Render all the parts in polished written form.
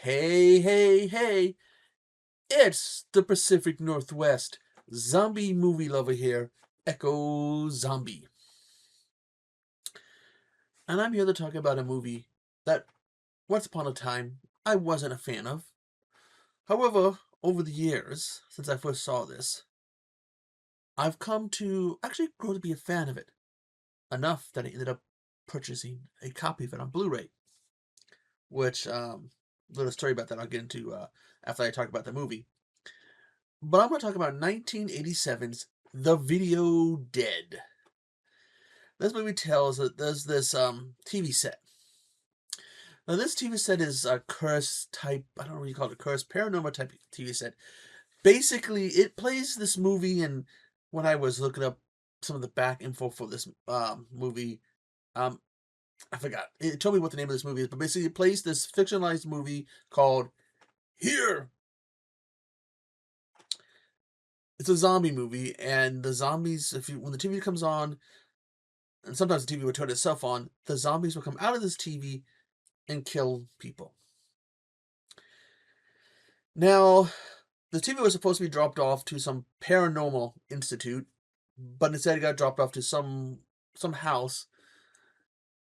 Hey, hey, hey, it's the Pacific Northwest zombie movie lover here, Echo Zombie. And I'm here to talk about a movie that, once upon a time, I wasn't a fan of. However, over the years, since I first saw this, I've come to actually grow to be a fan of it. Enough that I ended up purchasing a copy of it on Blu-ray. Which, little story about that I'll get into after I talk about the movie. But I'm going to talk about 1987's The Video Dead. This movie tells that there's this TV set. Now, this TV set is a curse type, I don't know what you call it, a curse, paranormal type TV set. Basically, it plays this movie, and when I was looking up some of the back info for this movie, um, I forgot. It told me what the name of this movie is, but basically, it plays this fictionalized movie called Here. It's a zombie movie, and the zombies, when the TV comes on, and sometimes the TV would turn itself on, the zombies will come out of this TV and kill people. Now, the TV was supposed to be dropped off to some paranormal institute, but instead it got dropped off to some house.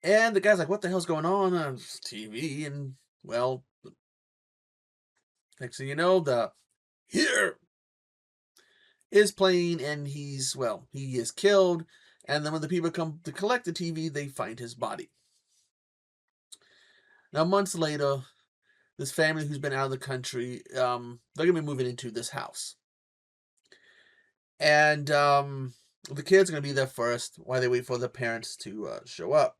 And the guy's like, "What the hell's going on?" It's TV, and well, next thing you know, the Here is playing, and he is killed. And then when the people come to collect the TV, they find his body. Now, months later, this family who's been out of the country, they're gonna be moving into this house, and the kids are gonna be there first while they wait for the parents to show up.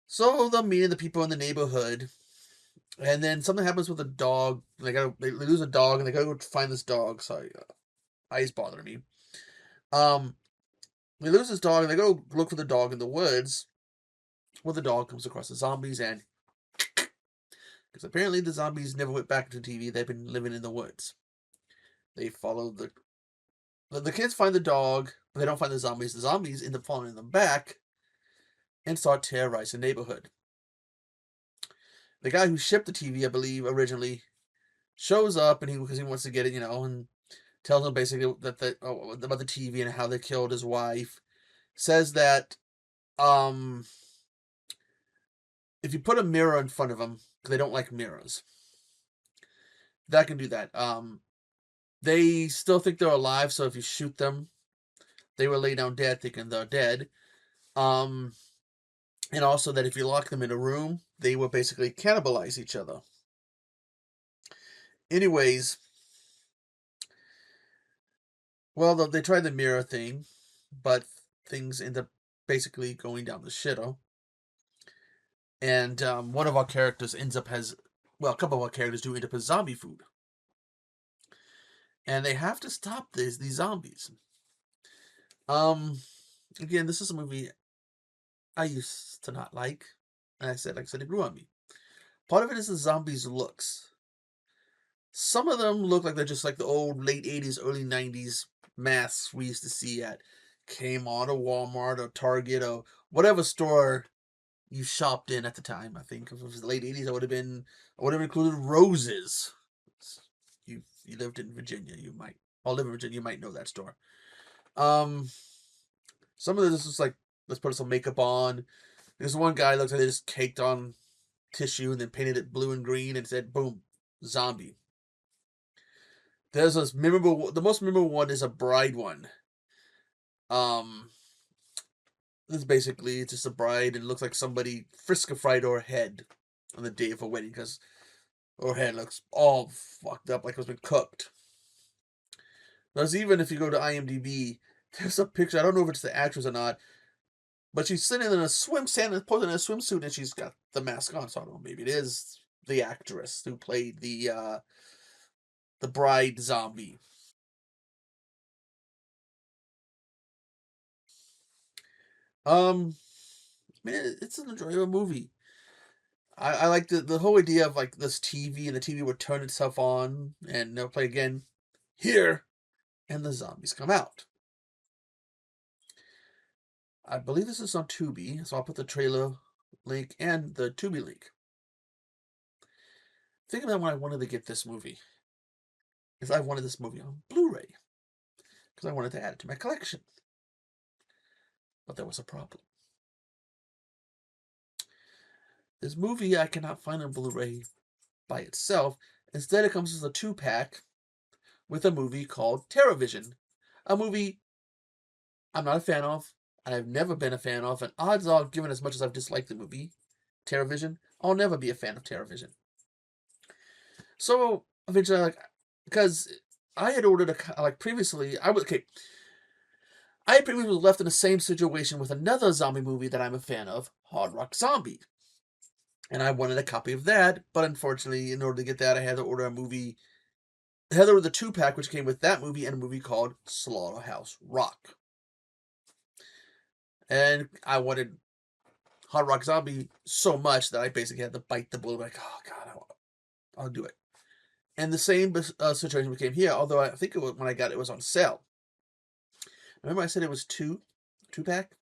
So they're meeting the people in the neighborhood, and then something happens with a dog. They lose a dog, and they gotta go find this dog. Sorry, eyes bothering me. Um, they lose this dog, and they go look for the dog in the woods. Where the dog comes across the zombies, and because apparently the zombies never went back to TV, they've been living in the woods. They follow the kids find the dog, but they don't find the zombies. The zombies end up following them back and start terrorizing the neighborhood. The guy who shipped the TV, I believe, originally shows up, and because he wants to get it, and tells them basically about the TV and how they killed his wife. Says that if you put a mirror in front of them, because they don't like mirrors, that can do that. They still think they're alive, so if you shoot them, they will lay down dead, thinking they're dead. And also that if you lock them in a room, they will basically cannibalize each other. Anyways, well, they tried the mirror thing, but things end up basically going down the shitter. And one of our characters ends up a couple of our characters do end up as zombie food. And they have to stop these zombies. Again, this is a movie I used to not like. And like I said, it grew on me. Part of it is the zombies' looks. Some of them look like they're just like the old late 80s, early 90s masks we used to see at Kmart or Walmart or Target or whatever store you shopped in at the time. I think if it was the late 80s, I would have included Roses. You lived in Virginia, you might, or live in Virginia, you might know that store. Some of this is like, let's put some makeup on. There's one guy looks like they just caked on tissue and then painted it blue and green and said, boom, zombie. There's this the most memorable one is a bride one. This is basically just a bride, and it looks like somebody fried her head on the day of her wedding because her head looks all fucked up like it's been cooked. There's even, if you go to IMDb, there's a picture, I don't know if it's the actress or not, but she's sitting in a posing in a swimsuit, and she's got the mask on, so I don't know, maybe it is the actress who played the bride zombie. I mean, it's an enjoyable movie. I like the whole idea of like this TV, and the TV would turn itself on and they'll play again here, and the zombies come out. I believe this is on Tubi, so I'll put the trailer link and the Tubi link. Think about when I wanted to get this movie. Is I wanted this movie on Blu-ray. Because I wanted to add it to my collection. But there was a problem. This movie I cannot find on Blu-ray by itself. Instead, it comes as a 2-pack with a movie called TerraVision. A movie I'm not a fan of, and I've never been a fan of, and odds are, given as much as I've disliked the movie, TerraVision, I'll never be a fan of TerraVision. So, eventually, because I had ordered previously, I had previously left in the same situation with another zombie movie that I'm a fan of, Hard Rock Zombie. And I wanted a copy of that, but unfortunately, in order to get that, I had to order a movie. I had to order the 2-pack, which came with that movie and a movie called Slaughterhouse Rock. And I wanted Hard Rock Zombie so much that I basically had to bite the bullet, like, oh god, I'll do it. And the same situation became here, although I think when I got it was on sale. Remember I said it was 2-pack?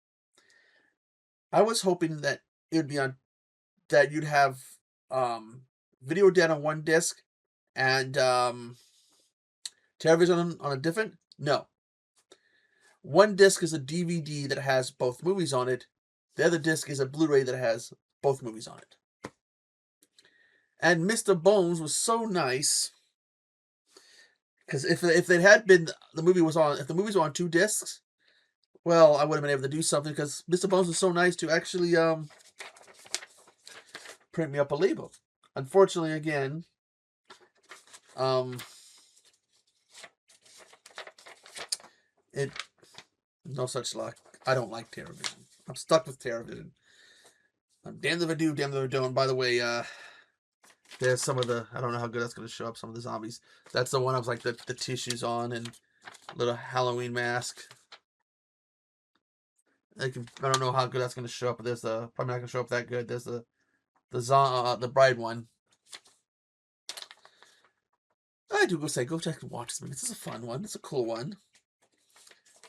I was hoping that it would be on, that you'd have Video Dead on one disc and TerraVision on a different. No. One disc is a DVD that has both movies on it. The other disc is a Blu-ray that has both movies on it. And Mr. Bones was so nice, because if it had been the movie was on, if the movies were on 2 discs, well, I would have been able to do something, because Mr. Bones was so nice to actually print me up a label. Unfortunately, again, no such luck. I don't like TerraVision. I'm stuck with TerraVision. I'm damned if I do, damned if I don't. By the way, there's some of the, I don't know how good that's going to show up, some of the zombies. That's the one I was like the tissues on and little Halloween mask. I don't know how good that's going to show up, but there's the, probably not going to show up that good. There's the bride one. I do go check and watch this movie. This is a fun one. It's a cool one.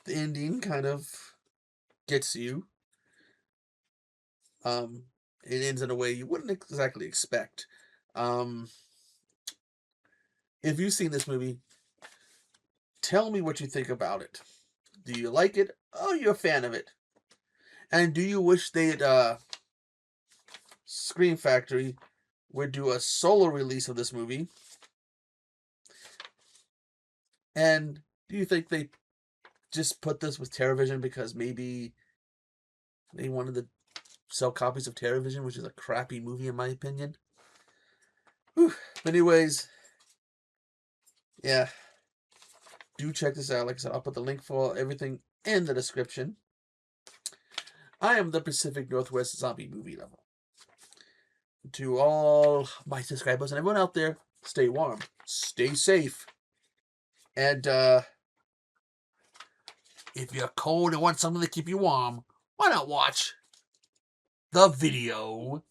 The ending kind of gets you. It ends in a way you wouldn't exactly expect. If you've seen this movie, tell me what you think about it. Do you like it? Oh, you're a fan of it. And do you wish they'd Scream Factory would do a solo release of this movie? And do you think they just put this with TerraVision because maybe they wanted to sell copies of TerraVision, which is a crappy movie in my opinion? Whew. Anyways, yeah. Do check this out. Like I said, I'll put the link for everything in the description. I am the Pacific Northwest Zombie Movie Lover. To all my subscribers and everyone out there, stay warm, stay safe, and if you're cold and want something to keep you warm, why not watch the video?